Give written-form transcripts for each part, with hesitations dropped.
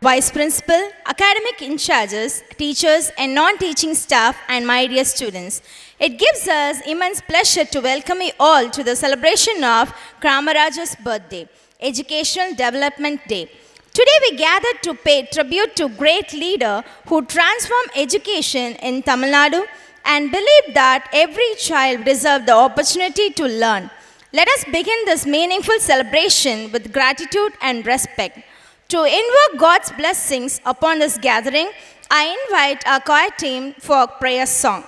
Vice Principal, academic in charges, teachers, and non teaching staff, and my dear students. It gives us immense pleasure to welcome you all to the celebration of Kramaraja's birthday, Educational Development Day. Today we gather to pay tribute to great leader who transformed education in Tamil Nadu and believed that every child deserved the opportunity to learn. Let us begin this meaningful celebration with gratitude and respect. To invoke God's blessings upon this gathering, I invite our choir team for a prayer song.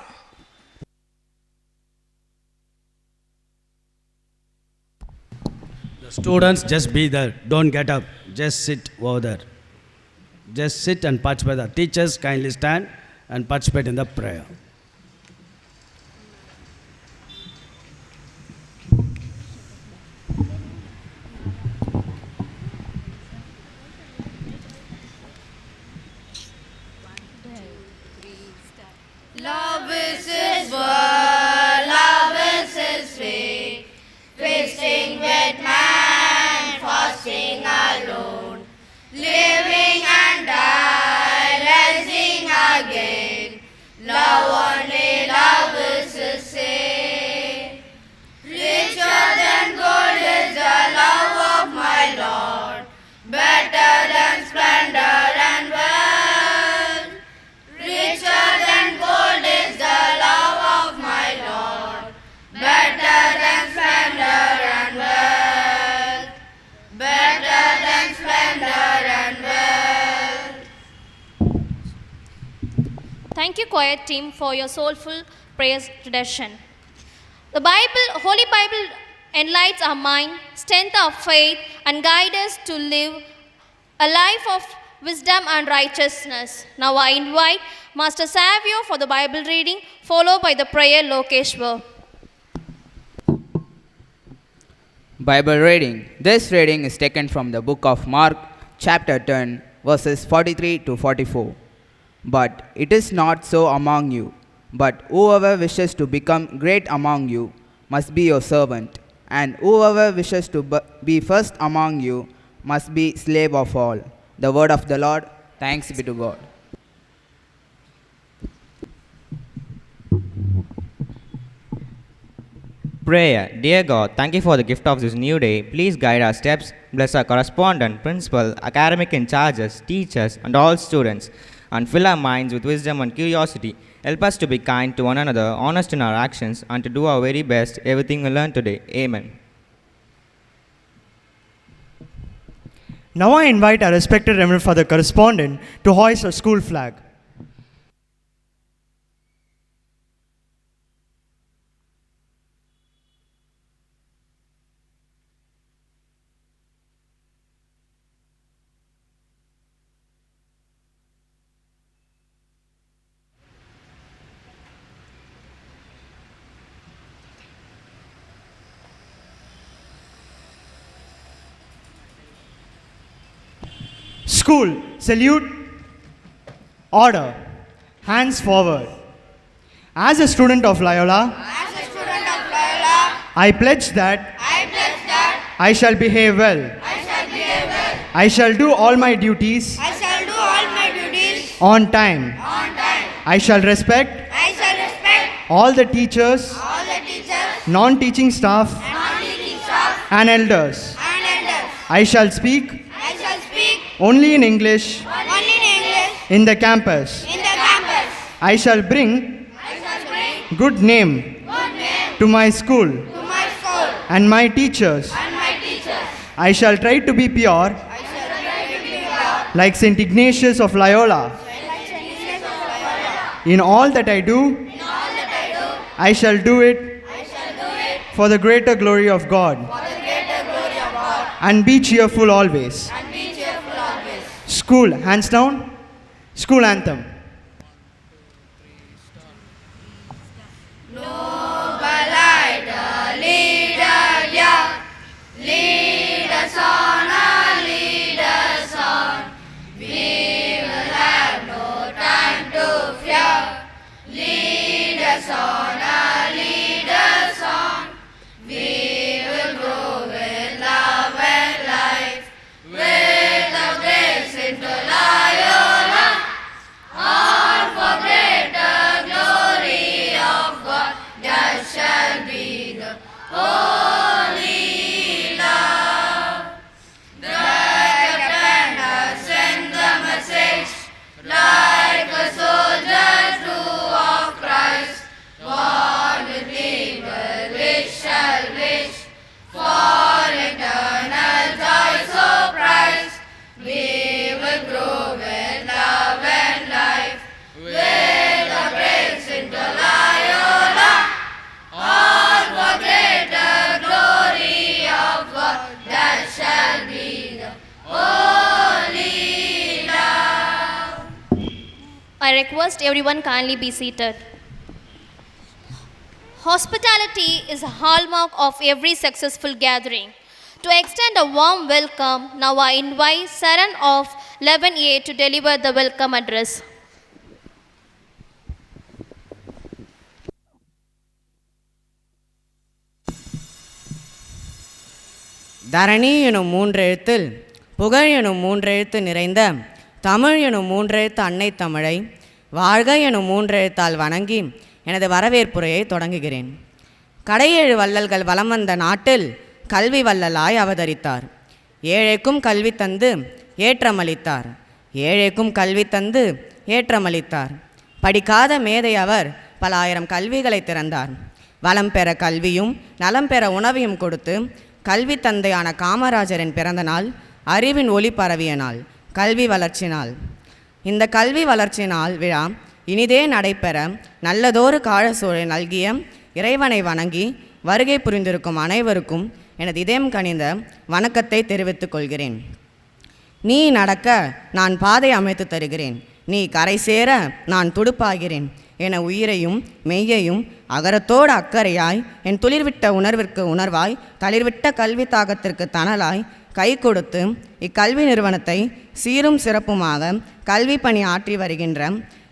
The students, just be there. Don't get up. Just sit over there. Just sit and participate. The teachers, kindly stand and participate in the prayer. Love is His word, love is His way, feasting with man, fasting alone, living and die, rising again. Love only, love is His say. Richer than gold is the love of my Lord, better than splendor and wealth. Richer than gold is the love of my Lord, better than splendor and wealth, better than splendor and wealth. Thank you, choir team, for your soulful praise tradition. The Holy Bible enlightens our mind, strengthens our faith, and guides us to live a life of wisdom and righteousness. Now I invite Master Savio for the Bible reading, followed by the prayer Lokeshwar. Bible reading. This reading is taken from the book of Mark, chapter 10, verses 43 to 44. But it is not so among you, but whoever wishes to become great among you must be your servant, and whoever wishes to be first among you must be slave of all. The word of the Lord. Thanks be to God. Prayer. Dear God, thank you for the gift of this new day. Please guide our steps, bless our correspondent, principal, academic in charges, teachers, and all students, and fill our minds with wisdom and curiosity. Help us to be kind to one another, honest in our actions, and to do our very best everything we learn today. Amen. Now I invite our respected Reverend Father Correspondent to hoist a school flag. School, salute, order, hands forward. As a student of Loyola, I pledge that I shall behave well. I shall do all my duties on time. I shall respect all the teachers, non-teaching staff, and elders. I shall speak only in English in the campus. I shall bring good name to my school and my teachers. I shall try to be pure like St. Ignatius of Loyola. In all that I do, I shall do it for the greater glory of God. And be cheerful always. School, hands down. School anthem. Lead us on, lead us on. We will have no time to fear. Lead us on, lead us on. We will grow with love and life, with the grace into love. request everyone kindly be seated. Hospitality is a hallmark of every successful gathering. To extend a warm welcome, now I invite Saran of 11A to deliver the welcome address. தரணி எனும் மூன்றெழுத்தில் புகழ் எனும் மூன்றெழுத்து நிறைந்த தமிழ் எனும் மூன்றெழுத்து அன்னை தமிழை வாழ்க எனும் மூன்றெழுத்தால் வணங்கி எனது வரவேற்புரையை தொடங்குகிறேன். கடையேழு வள்ளல்கள் வலம் வந்த நாட்டில் கல்வி வள்ளலாய் அவதரித்தார். ஏழைக்கும் கல்வி தந்து ஏற்றமளித்தார். ஏழைக்கும் கல்வி தந்து ஏற்றமளித்தார். படிக்காத மேதை அவர் பல ஆயிரம் கல்விகளை திறந்தார். வளம் பெற கல்வியும் நலம் பெற உணவையும் கொடுத்து கல்வி தந்தையான காமராஜரின் பிறந்த நாள் அறிவின் ஒளி பரவிய நாள், கல்வி வளர்ச்சி நாள். இந்த கல்வி வளர்ச்சி நாள் விழா இனிதே நடைபெற நல்லதொரு காலசூழலை நல்கிய இறைவனை வணங்கி வருகை புரிந்திருக்கும் அனைவருக்கும் எனது இதயம் கனிந்த வணக்கத்தை தெரிவித்துக் கொள்கிறேன். நீ நடக்க நான் பாதை அமைத்து தருகிறேன், நீ கரை சேர நான் துடுப்பாகிறேன் என உயிரையும் மெய்யையும் அகரத்தோடு அக்கறையாய் என் துளிர்விட்ட உணர்விற்கு உணர்வாய் தளிர்விட்ட கல்வி தாகத்திற்கு தணலாய் கை கொடுத்து இக்கல்வி நிறுவனத்தை சீரும் சிறப்புமாக கல்வி பணி ஆற்றி வருகின்ற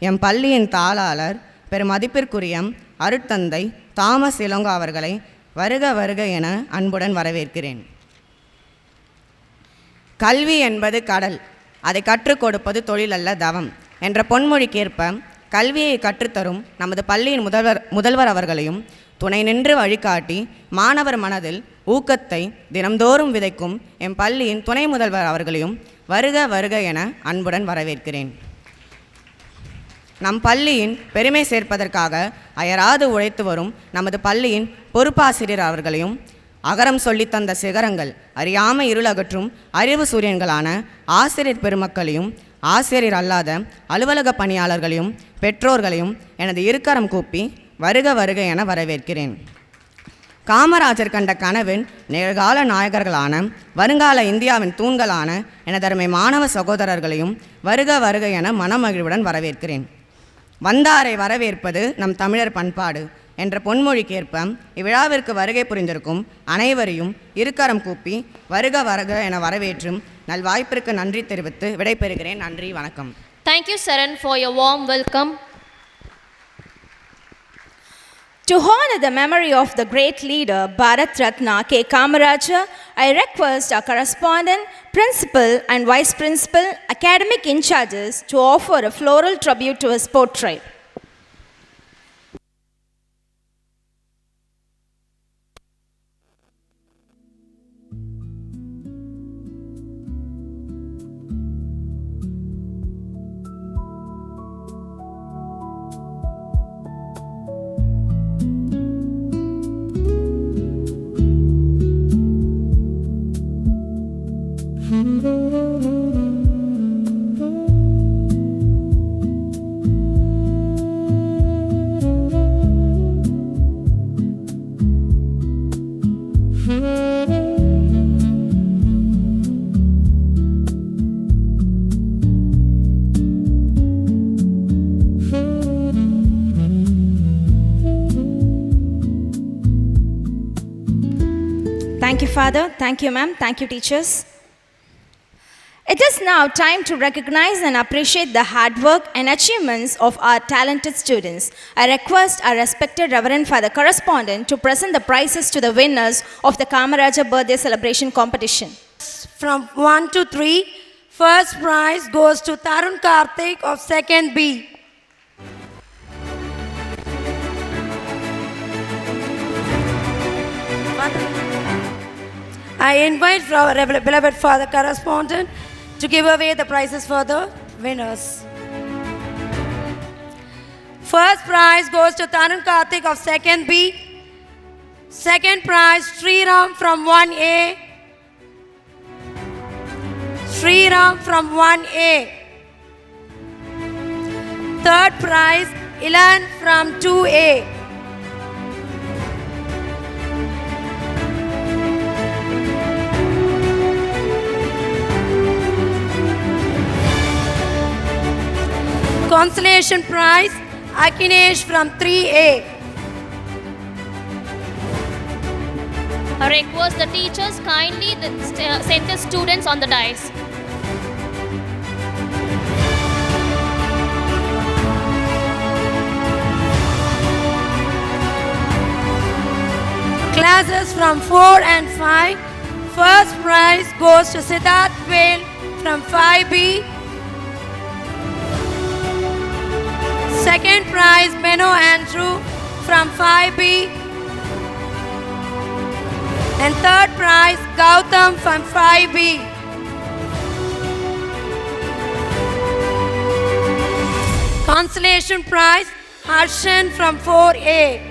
எம் பள்ளியின் தாளாளர் பெருமதிப்பிற்குரிய அருட்தந்தை தாமஸ் இளங்கோ அவர்களை வருக வருக என அன்புடன் வரவேற்கிறேன். கல்வி என்பது கடல், அதை கற்றுக் கொடுப்பது தொழில் அல்ல தவம் என்ற பொன்மொழிக்கேற்ப கல்வியை கற்றுத்தரும் நமது பள்ளியின் முதல்வர் அவர்களையும் துணை நின்று வழிகாட்டி மாணவர் மனதில் ஊக்கத்தை தினம்தோறும் விதைக்கும் எம் பள்ளியின் துணை முதல்வர் அவர்களையும் வருக வருக என அன்புடன் வரவேற்கிறேன். நம் பள்ளியின் பெருமை சேர்ப்பதற்காக அயராது உழைத்து வரும் நமது பள்ளியின் பொறுப்பாசிரியர் அவர்களையும் அகரம் சொல்லித்தந்த சிகரங்கள் அறியாமை இருளகற்றும் அறிவு சூரியன்களான ஆசிரியர் பெருமக்களையும் ஆசிரியர் அல்லாத அலுவலக பணியாளர்களையும் பெற்றோர்களையும் எனது இருக்கரம் கூப்பி வருக வருக என வரவேற்கிறேன். காமராஜர் கண்ட கனவின் நிகழ்கால நாயகர்களான வருங்கால இந்தியாவின் தூண்களான எனதருமை மாணவ சகோதரர்களையும் வருக வருக என மனமகிழ்வுடன் வரவேற்கிறேன். வந்தாரை வரவேற்பது நம் தமிழர் பண்பாடு என்ற பொன்மொழிக்கேற்ப இவ்விழாவிற்கு வருகை புரிந்திருக்கும் அனைவரையும் இருக்கரம் கூப்பி வருக வருக என வரவேற்றும் நல்வாய்ப்பிற்கு நன்றி தெரிவித்து விடைபெறுகிறேன். நன்றி, வணக்கம். Thank you, Saran, for your warm welcome. To honor the memory of the great leader Bharat Ratna K. Kamaraja, I request our correspondent, principal and vice principal, academic in charges to offer a floral tribute to his portrait. Thank you, Father. Thank you, ma'am. Thank you, teachers. It is now time to recognize and appreciate the hard work and achievements of our talented students. I request our respected Reverend Father Correspondent to present the prizes to the winners of the Kamaraja birthday celebration competition. From 1 to 3, first prize goes to Tarun Karthik of 2nd B. I invite our beloved Father Correspondent to give away the prizes for the winners. First prize goes to Tarun Karthik of 2nd B. Second prize, Sriram from 1A. Sriram from 1A. Third prize, Ilan from 2A. Consolation prize, Akinesh from 3A. I request the teachers kindly send the students on the dais. Classes from 4 and 5. First prize goes to Siddharth Vale from 5B. Second prize, Beno Andrew from 5B. And third prize, Gautam from 5B. Consolation prize, Harshan from 4A.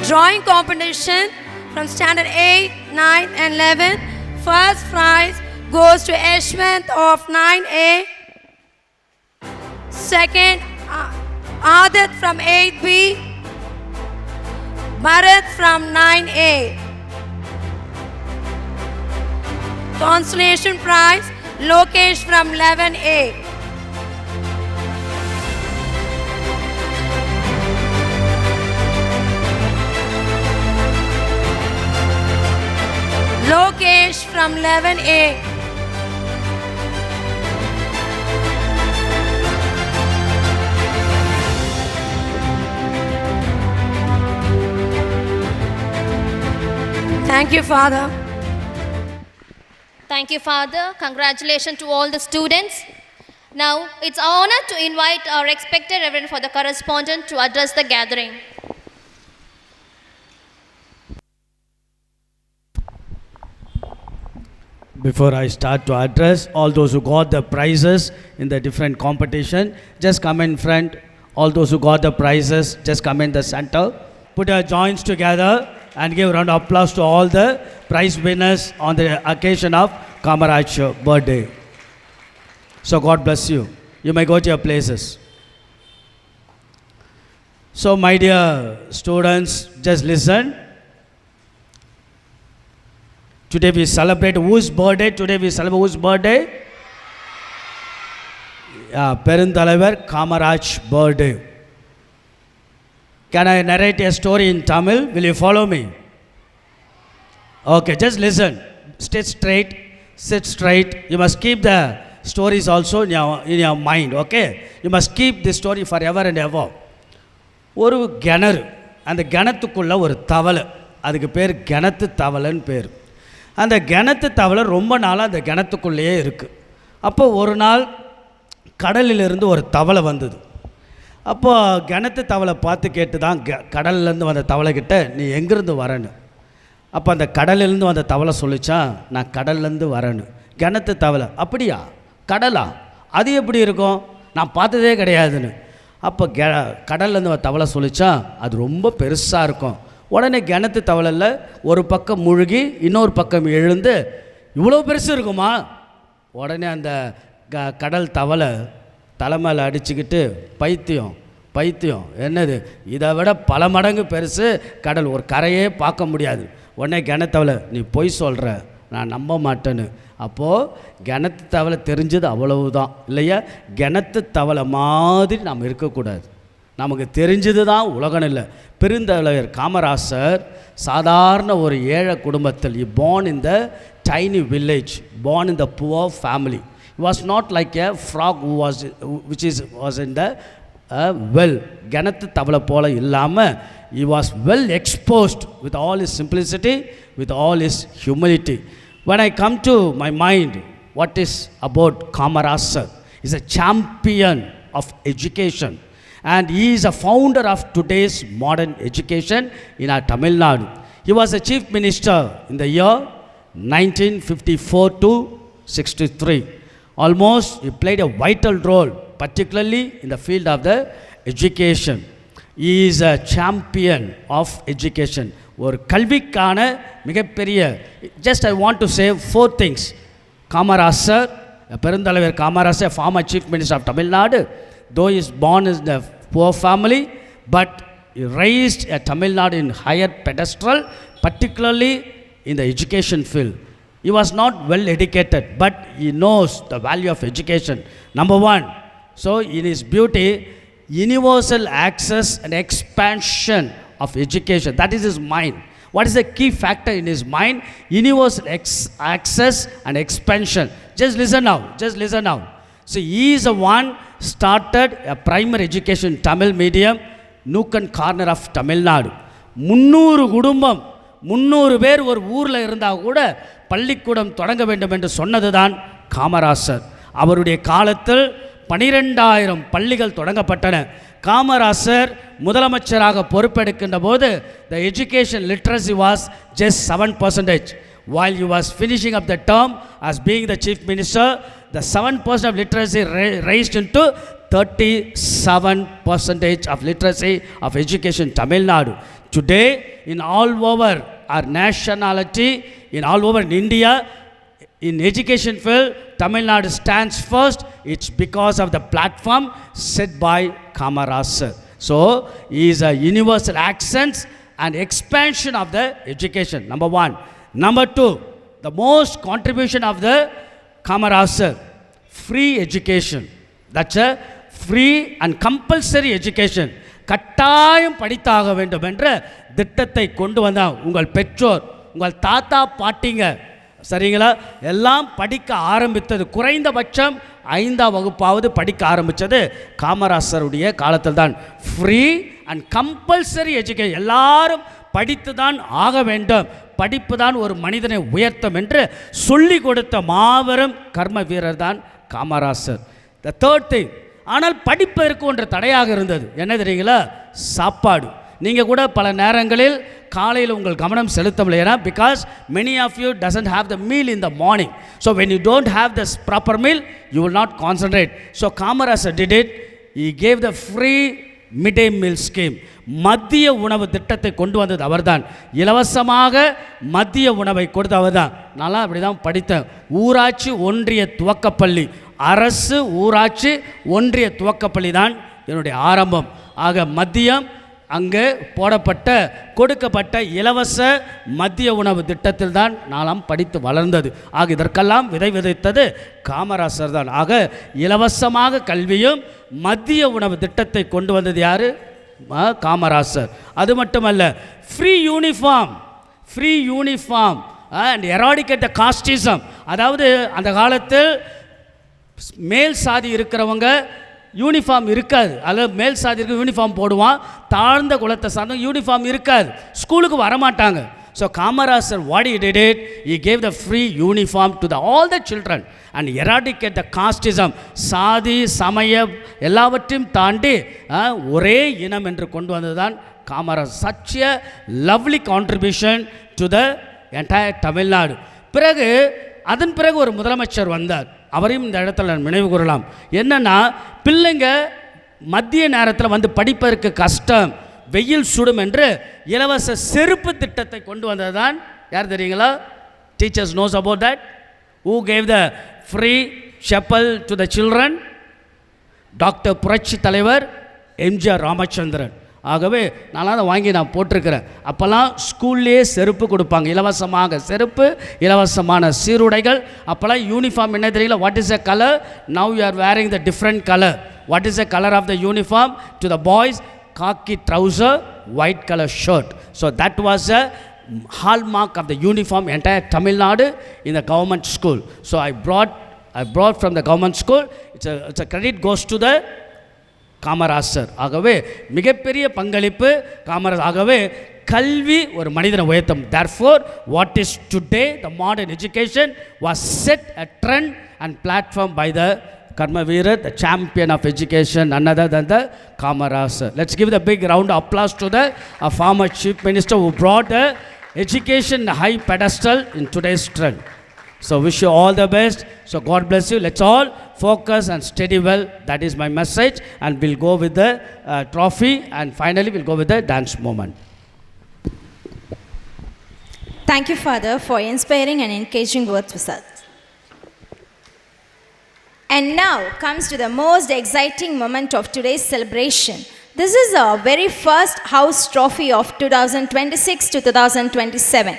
Drawing competition from standard 8, 9 and 11. First prize goes to Ashwant of 9A. Second, Adit from 8B. Bharat from 9A. Consolation prize, Lokesh from 11A. Lokesh from 11A. Thank you, Father. Thank you, Father. Congratulations to all the students. Now, it's our honor to invite our expected Reverend for the correspondent to address the gathering. Before I start to address all those who got the prizes in the different competition, just come in front. All those who got the prizes, just come in the center. Put your joints together and give a round of applause to all the prize winners on the occasion of Kamaraj's birthday. So God bless you. You may go to your places. So my dear students, just listen. Today we celebrate whose birthday? Today we celebrate whose birthday? Perunthalavar Kamaraj birthday. Can I narrate a story in Tamil? Will you follow me? Okay, just listen. Stay straight. Sit straight. You must keep the stories also in your mind. Okay? You must keep this story forever and ever. ஒரு கிணறு, அந்த கிணத்துக்குள்ள ஒரு தவளை, அதுக்கு பேர் கிணத்து தவளைன்னு பேர். அந்த கிணத்து தவளை ரொம்ப நாளாக அந்த கிணத்துக்குள்ளேயே இருக்குது. அப்போ ஒரு நாள் கடலிலிருந்து ஒரு தவளை வந்தது. அப்போ கிணத்து தவளை பார்த்து கேட்டு தான் கடல்லேருந்து வந்த தவளைக்கிட்ட நீ எங்கேருந்து வரேன்னு. அப்போ அந்த கடலிலேருந்து வந்த தவளை சொல்லிச்சான், நான் கடல்லேருந்து வரேன்னு. கிணத்து தவளை, அப்படியா, கடலா, அது எப்படி இருக்கும், நான் பார்த்ததே கிடையாதுன்னு. அப்போ கடல்லேருந்து தவளை சொல்லிச்சான், அது ரொம்ப பெருசாக இருக்கும். உடனே கிணத்து தவளையில் ஒரு பக்கம் முழுகி இன்னொரு பக்கம் எழுந்து, இவ்வளோ பெருசு இருக்குமா? உடனே அந்த கடல் தவளை தலைமையில் அடிச்சுக்கிட்டு, பைத்தியம் என்னது, இதை விட பல மடங்கு பெருசு கடல், ஒரு கரையே பார்க்க முடியாது. உடனே கிணத்தவளை, நீ பொய் சொல்கிற, நான் நம்ப மாட்டேன்னு. அப்போது கிணத்து தவளை தெரிஞ்சது அவ்வளவுதான் இல்லையா? கிணத்து தவளை மாதிரி நாம் இருக்கக்கூடாது. நமக்கு தெரிஞ்சது தான் உலகம் இல்லை. பெருந்தலைவர் காமராசர் சாதாரண ஒரு ஏழை குடும்பத்தில், he born in the tiny village, born in the poor family. He was not like a frog who was in the well. கிணத்து தவளை போல இல்லாமல் he was well exposed with all his simplicity, with all his humility. When I come to my mind, what is about Kamarasar? He is a champion of education, and he is a founder of today's modern education in our Tamil Nadu. He was a chief minister in the year 1954 to 63. Almost he played a vital role, particularly in the field of the education. He is a champion of education. ஒரு கல்விக்கான மிகப்பெரிய, just I want to say 4 things. Kamarajar, பெருந்தலைவர் Kamarajar, former chief minister of Tamil Nadu, though he is born in a poor family, but he raised Tamil Nadu in higher pedestal, particularly in the education field. He was not well educated, but he knows the value of education. Number one, so in his beauty, universal access and expansion of education. That is his mind. What is the key factor in his mind? Universal access and expansion. Just listen now. Just listen now. So he is the one started a primary education Tamil medium, nook and corner of Tamil Nadu. 300 குடும்பம் 300 பேர் ஒரு ஊரில் இருந்தால் கூட பள்ளிக்கூடம் தொடங்க வேண்டும் என்று சொன்னது தான் காமராசர். அவருடைய காலத்தில் 12,000 பள்ளிகள் தொடங்கப்பட்டன. காமராசர் முதலமைச்சராக பொறுப்பெடுக்கின்ற போது the education literacy was just 7%. While he was finishing up the term as being the chief minister, the 7% of literacy raised into 37% of literacy of education Tamil Nadu. Today, in all over our nationality, in all over in India, in education field, Tamil Nadu stands first. It's because of the platform set by Kamarasar. So, he is a universal accent and expansion of the education, number one. Number two, the most contribution of the Kamarasar, free education. That's a free and compulsory education. கட்டாயம் படித்தாக வேண்டும் என்ற திட்டத்தை கொண்டு வந்தால் உங்கள் பெற்றோர், உங்கள் தாத்தா பாட்டிங்க, சரிங்களா, எல்லாம் படிக்க ஆரம்பித்தது குறைந்தபட்சம் 5ஆம் வகுப்பாவது படிக்க ஆரம்பித்தது காமராசருடைய காலத்தில் தான். ஃப்ரீ அண்ட் கம்பல்சரி எஜுகேஷன், எல்லாரும் படித்து தான் ஆக வேண்டும், படிப்பு தான் ஒரு மனிதனை உயர்த்தும் என்று சொல்லி கொடுத்த மாபெரும் கர்ம வீரர் தான் காமராசர். த தேர்ட் திங், ஆனால் படிப்பதற்கு ஒன்று தடையாக இருந்தது. என்ன தெரியுங்களா? சாப்பாடு. நீங்கள் கூட பல நேரங்களில் காலையில் உங்கள் கவனம் செலுத்த முடியல. Because many of you doesn't have the meal in the morning. So when you don't have the proper meal you will not concentrate. So Kamarajar did it. He gave the free mid day meal scheme. மதிய உணவு திட்டத்தை கொண்டு வந்தது அவர்தான். இலவசமாக மதிய உணவை கொடுத்து அவர்தான். நான்லாம் அப்படி தான் படித்தேன். ஊராட்சி ஒன்றிய துவக்கப்பள்ளி, அரசு ஊராட்சி ஒன்றிய துவக்கப்பள்ளி தான் என்னுடைய ஆரம்பம். ஆக மதியம் அங்கே போடப்பட்ட கொடுக்கப்பட்ட இலவச மதிய உணவு திட்டத்தில் தான் நாலாம் படித்து வளர்ந்தது. ஆக இதற்கெல்லாம் விதை விதைத்தது காமராசர் தான். ஆக இலவசமாக கல்வியும் மதிய உணவு திட்டத்தை கொண்டு வந்தது யார்? காமராசர். அது மட்டுமல்ல, free uniform, free uniform and eradicate the casteism. அதாவது அந்த காலத்தில் மேல் சாதி இருக்கிறவங்க யூனிஃபார்ம் இருக்காது. அதில் மேல் சாதி இருக்க யூனிஃபார்ம் போடுவான், தாழ்ந்த குலத்தை சார்ந்த யூனிஃபார்ம் இருக்காது, ஸ்கூலுக்கு வரமாட்டாங்க. So Kamarajar what he did it, he gave the free uniform to the all the children and eradicate the casteism. சாதி சமயம் எல்லாவற்றையும் தாண்டி ஒரே இனம் என்று கொண்டு வந்தது தான் Kamarajar. Such a lovely contribution to the entire Tamil Nadu. பிறகு அதன் பிறகு ஒரு முதலமைச்சர் வந்தார். அவரையும் இந்த இடத்துல நான் நினைவு கூறலாம். என்னென்னா, பிள்ளைங்க மத்திய நேரத்தில் வந்து படிப்பதற்கு கஷ்டம், வெயில் சுடும் என்று இலவச செருப்பு திட்டத்தை கொண்டு வந்தது தான் யார் தெரியுங்களா? Teachers nose about that. Who cave the free chappal to the children? Doctor புரட்சி தலைவர் எம்ஜிஆர் ராமச்சந்திரன். ஆகவே நான்லாம் அதை வாங்கி நான் போட்டிருக்கிறேன். அப்போல்லாம் ஸ்கூல்லேயே செருப்பு கொடுப்பாங்க, இலவசமாக செருப்பு, இலவசமான சீருடைகள். அப்போல்லாம் யூனிஃபார்ம் என்ன தெரியல, what is a colour? Now you are wearing the different colour. What is a colour of the uniform? To the boys khaki trouser, white color shirt. So that was a hallmark of the uniform entire Tamil Nadu in the government school. So I brought from the government school. It's a credit goes to the Kamarajar. ஆகவே மிகப்பெரிய பங்களிப்பு காமராஜர். ஆகவே கல்வி ஒரு மனிதனை உயர்த்தும். therefore what is today the modern education was set a trend and platform by the Karma Veerar, the champion of education, none other than the Kamarasar. Let's give the big round of applause to the former chief minister who brought the education high pedestal in today's trend. So wish you all the best. So God bless you. Let's all focus and study well. That is my message. And we'll go with the trophy. And finally we'll go with the dance moment. Thank you, Father, for inspiring and encouraging words with us. And now comes to the most exciting moment of today's celebration, This is our very first house trophy of 2026 to 2027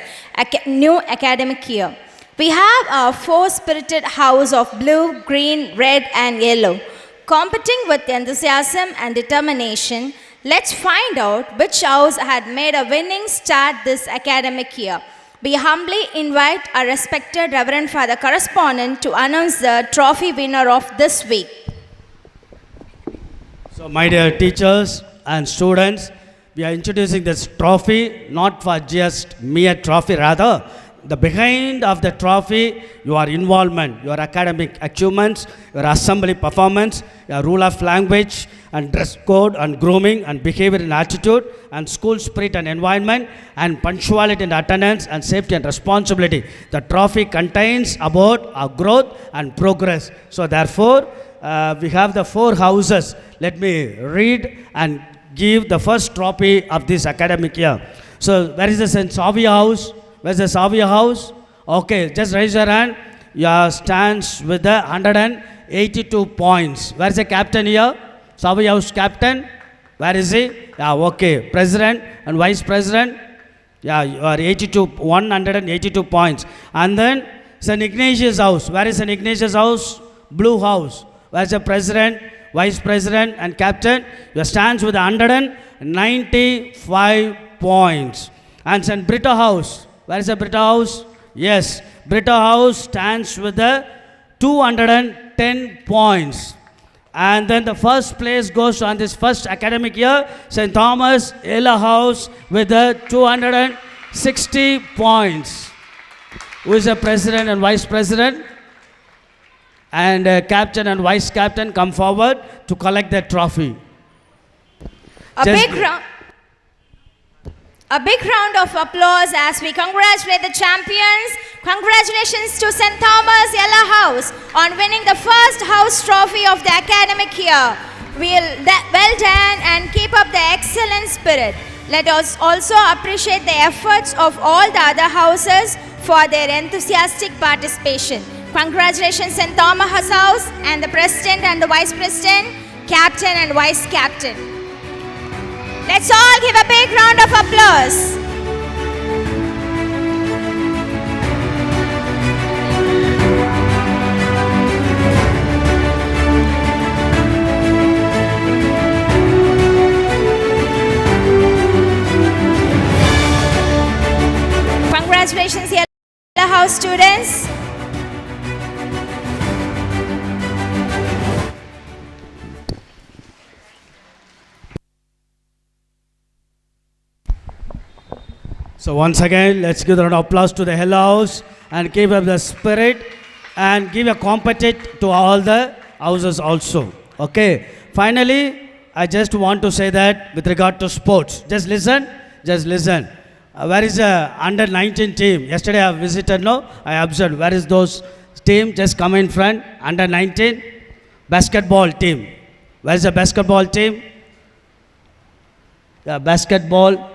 new academic year. We have our four spirited house of blue, green, red and yellow. Competing with enthusiasm and determination, let's find out which house had made a winning start this academic year. We humbly invite our respected Reverend Father Correspondent to announce the trophy winner of this week. So, my dear teachers and students, we are introducing this trophy not for just mere trophy, rather the behind of the trophy, your involvement, your academic achievements, your assembly performance, your rule of language and dress code and grooming and behavior and attitude and school spirit and environment and punctuality and attendance and safety and responsibility. The trophy contains about our growth and progress. So therefore, we have the four houses. Let me read and give the first trophy of this academic year. So where is the St. Savia house? Where's the Savia house? Okay, just raise your hand. Your stands with the 182 points. Where's the captain here? Savia house captain. Where is he? Yeah, okay. President and vice president. Yeah, you are 182 points. And then St. Ignatius house. Where is St. Ignatius house? Blue house. Where's the president, vice president and captain? Your stands with 195 points. And St. Britta house. Where is the Britta house? Yes, Britta house stands with the 210 points. And then the first place goes on this first academic year, St. Thomas Ella house with the 260 points. Who is the president and vice president? And captain and vice captain come forward to collect the trophy. A big round of applause as we congratulate the champions. Congratulations to St. Thomas Yella House on winning the first house trophy of the academic year. Well done and keep up the excellent spirit. Let us also appreciate the efforts of all the other houses for their enthusiastic participation. Congratulations St. Thomas House and the president and the vice president, captain and vice captain. Let's all give a big round of applause. Congratulations, Yellow House students. So once again, let's give a round of applause to the Hell House and give up the spirit and give a competition to all the houses also. Okay. Finally, I just want to say that with regard to sports, just listen. Where is the under 19 team? Yesterday I visited, no? I observed. Where is those team? Just come in front. Under 19 basketball team. Where is the basketball team? Yeah, basketball.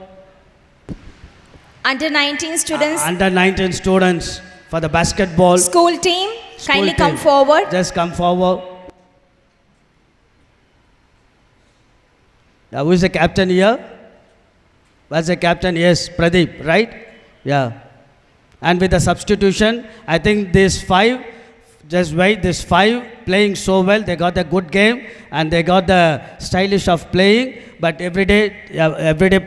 Under 19 students. Under 19 students for the basketball. School team, kindly come forward. Just come forward. Now, who is the captain here? Where's the captain? Yes, Pradeep, right? Yeah. And with the substitution, I think these five, just wait, these five playing so well, they got a good game and they got the stylish of playing. But every day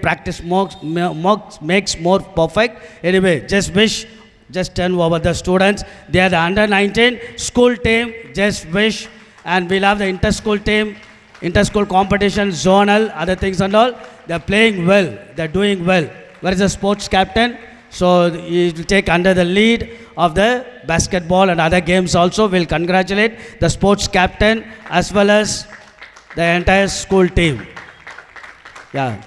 practice makes more perfect. Anyway, just turn over the students. They are the under 19 school team. Just wish, and we'll have the inter-school team, inter-school competition, zonal, other things and all. They're playing well. They're doing well. Where is the sports captain? So he will take under the lead of the basketball and other games also. We'll congratulate the sports captain as well as the entire school team. Yeah,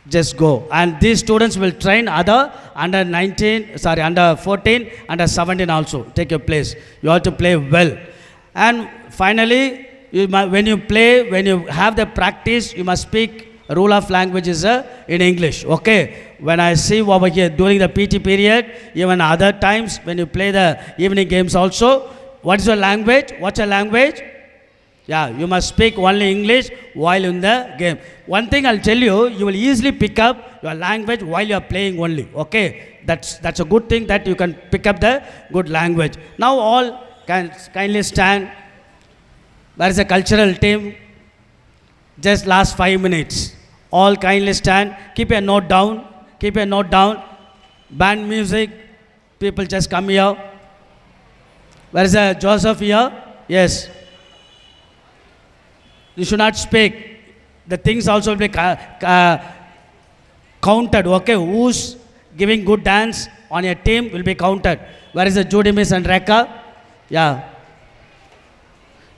just go. And these students will train other under 14, under 17 also. Take your place. You have to play well. And finally, when you have the practice, you must speak rule of language is in English. Okay. When I see over here during the PT period, even other times when you play the evening games also, what is your language? What's your language? Yeah, you must speak only English while in the game. One thing I'll tell you, you will easily pick up your language while you are playing only. Okay, that's a good thing that you can pick up the good language. Now all can kindly stand. There is a cultural team. Just last 5 minutes. All kindly stand. Keep a note down. Keep a note down. Band music. People just come here. Where is Joseph here? Yes. You should not speak. The things also will be counted. Okay, who's giving good dance on your team will be counted. Where is Judy Miss and Rekha? Yeah.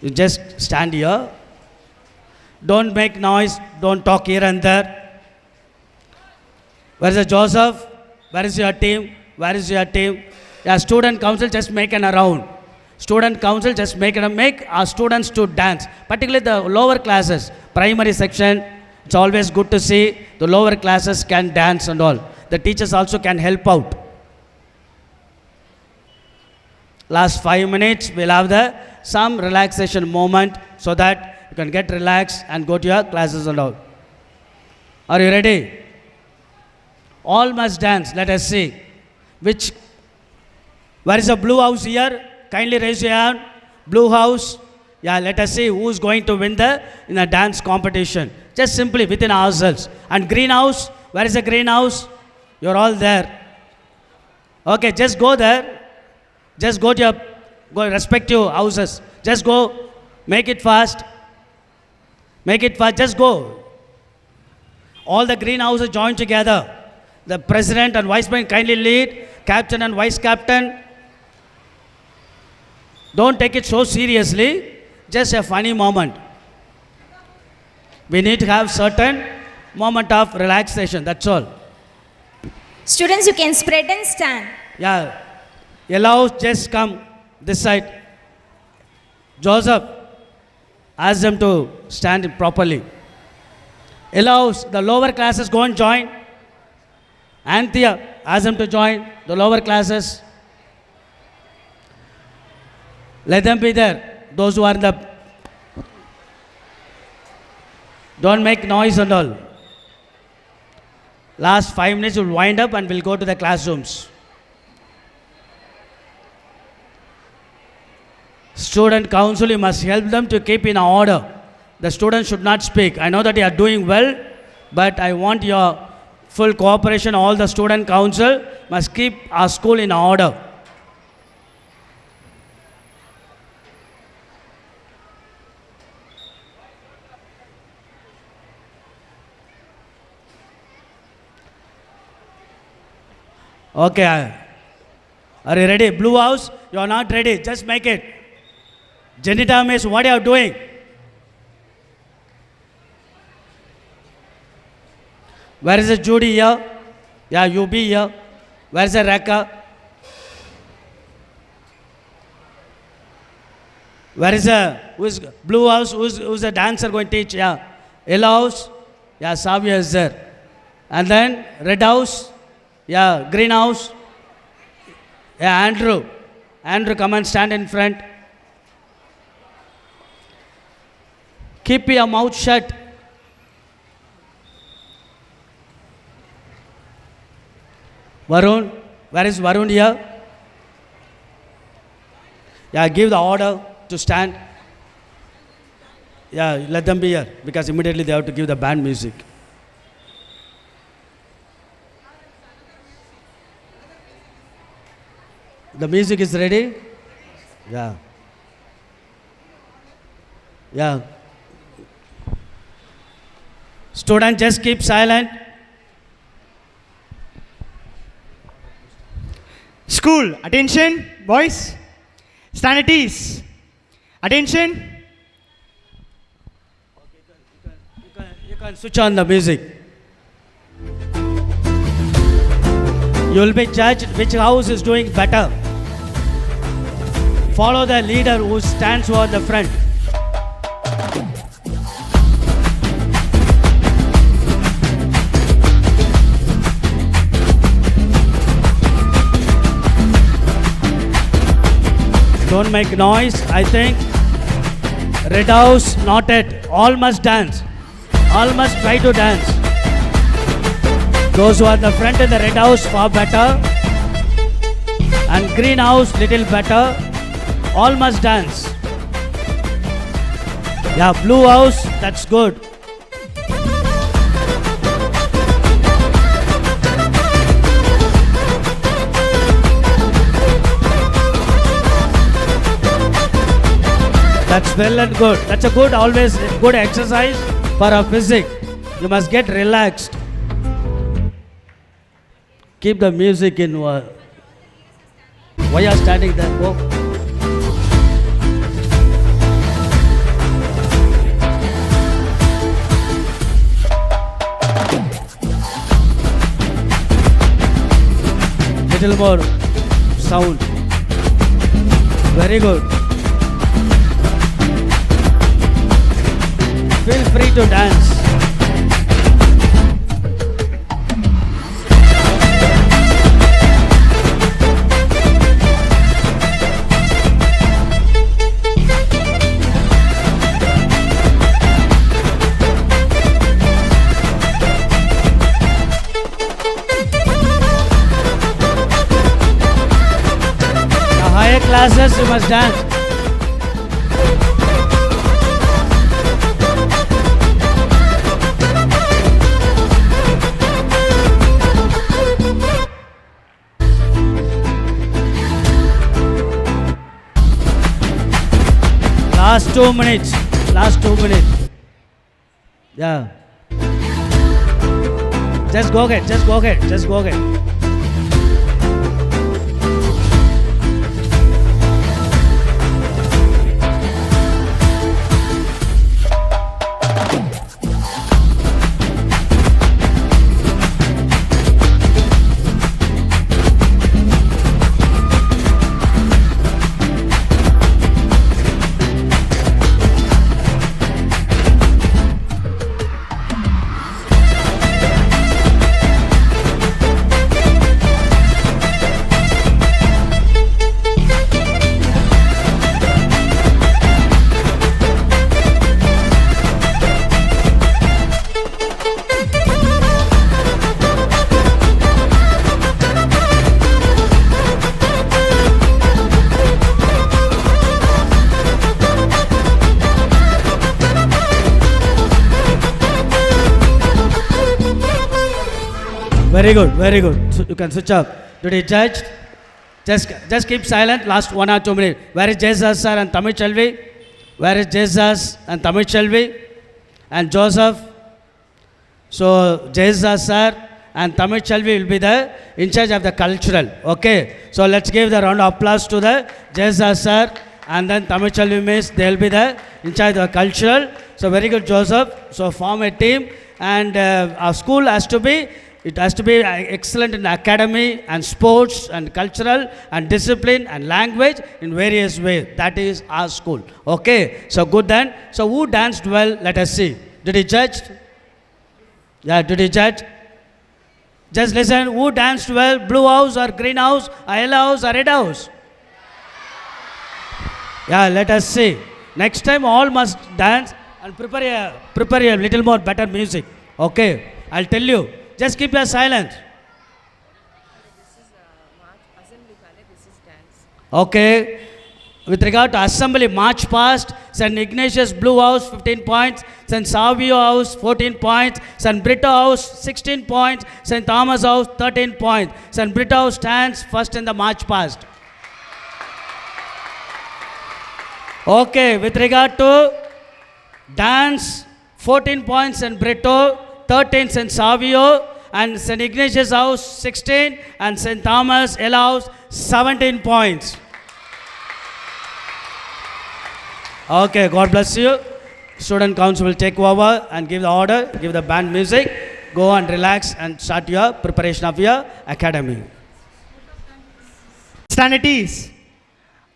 You just stand here. Don't make noise. Don't talk here and there. Where is Joseph? Where is your team? Where is your team? Yeah, student council, just make an around. Student council, just make our students to dance. Particularly the lower classes, primary section, it's always good to see the lower classes can dance and all. The teachers also can help out. Last 5 minutes, we'll have some relaxation moment so that you can get relaxed and go to your classes and all. Are you ready? All must dance. Let us see. Where is the blue house here? Kindly raise your hand. Blue house. Yeah, let us see who is going to win in a dance competition. Just simply within ourselves. And green house. Where is the green house? You're all there. Okay, just go there. Just go to your respective houses. Just go. Make it fast. Make it fast. Just go. All the green houses join together. The president and vice president kindly lead. Captain and vice captain. Don't take it so seriously. Just a funny moment. We need to have certain moment of relaxation. That's all. Students, you can spread and stand. Yeah. Allow, just come this side. Joseph, ask them to stand properly. Allows the lower classes go and join. Anthea, ask them to join the lower classes. Let them be there. Those who are in the... Don't make noise and all. Last 5 minutes we'll wind up and we'll go to the classrooms. Student council, you must help them to keep in order. The students should not speak. I know that you are doing well, but I want your full cooperation. All the student council must keep our school in order. Okay. Are you ready? Blue house, you are not ready. Just make it. Janita Miss, what are you doing? Where is the Judy here? Yeah, you be here. Where is the Rekha? Where is who's blue house? Who's the dancer going to teach? Yeah. Yellow house? Yeah, Savia is there. And then red house? Yeah, green house? Yeah, Andrew. Andrew, come and stand in front. Keep your mouth shut. Varun, where is Varun here? Yeah, give the order to stand. Yeah, let them be here because immediately they have to give the band music. The music is ready? Yeah. Yeah. Student, just keep silent. School, attention, boys. Stand at ease. Attention. You can switch on the music. You will be judged which house is doing better. Follow the leader who stands over the front. Don't make noise. I think Red house, not yet. All must dance. All must try to dance. Those who are in the front in the red house, far better. And green house, little better. All must dance. Yeah, blue house, that's good. That's well and good. That's a good, always good exercise for a physique. You must get relaxed. Keep the music in. Why are you standing there? Go. Little more sound. Very good. Feel free to dance. The higher classes you must dance. Last 2 minutes. Last 2 minutes. Yeah. Just go ahead. Just go ahead. Just go ahead. Very good, very good. So you can switch off. Did he judge? Just keep silent. Last 1 or 2 minutes. Where is Jesus sir and Tamil Chelvi? Where is Jesus and Tamil Chelvi and Joseph? So Jesus sir and Tamil Chelvi will be the in charge of the cultural. Okay. So let's give the round of applause to the Jesus sir and then Tamil Chelvi miss. They'll be the in charge of the cultural. So very good, Joseph. So form a team and our school has to be. It has to be excellent in academy and sports and cultural and discipline and language in various ways. That is our school. Okay. So good then. So who danced well? Let us see. Did he judge? Yeah, did he judge? Just listen. Who danced well? Blue house or green house? Or yellow house or red house? Yeah, let us see. Next time all must dance and prepare a little more better music. Okay. I'll tell you. Just keep your silence. Okay. With regard to assembly, march past, St. Ignatius Blue House 15 points, St. Savio House 14 points, St. Brito House 16 points, St. Thomas House 13 points. St. Brito House stands first in the march past. Okay. With regard to dance, 14 points St. Brito, 13 St. Savio, and St. Ignatius House 16 and St. Thomas L House 17 points. Okay, God bless you. Student council will take over and give the order, give the band music. Go and relax and start your preparation of your academy. Stand at ease.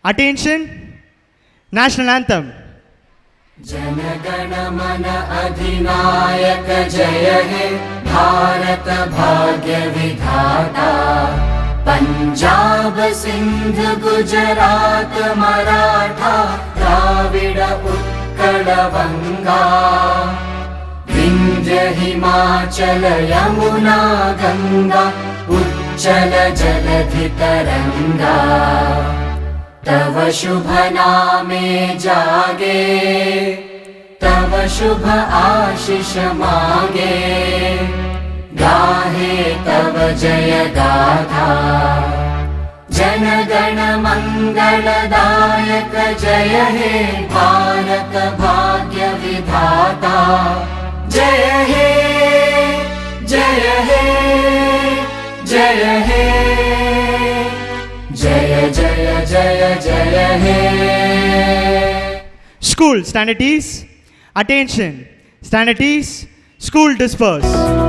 Attention. National anthem. जनगण मन अधिनायक जय हे भारत भाग्य विधाता पंजाब सिंध गुजरात मराठा द्राविड उत्कल मङ्गलवङ्गा विन्ध्य हिमाचल यमुना गङ्गा उच्चल जलधितरङ्गा तव शुभ नामे जागे तव शुभ आशीष मागे गाहे तव जय गाथा जनगण मंगलदायक जय हे भारत भाग्य विधाता जय हे जय हे जय हे जय जय जय जय हे School, stand at ease. Attention, stand at ease. School disperse.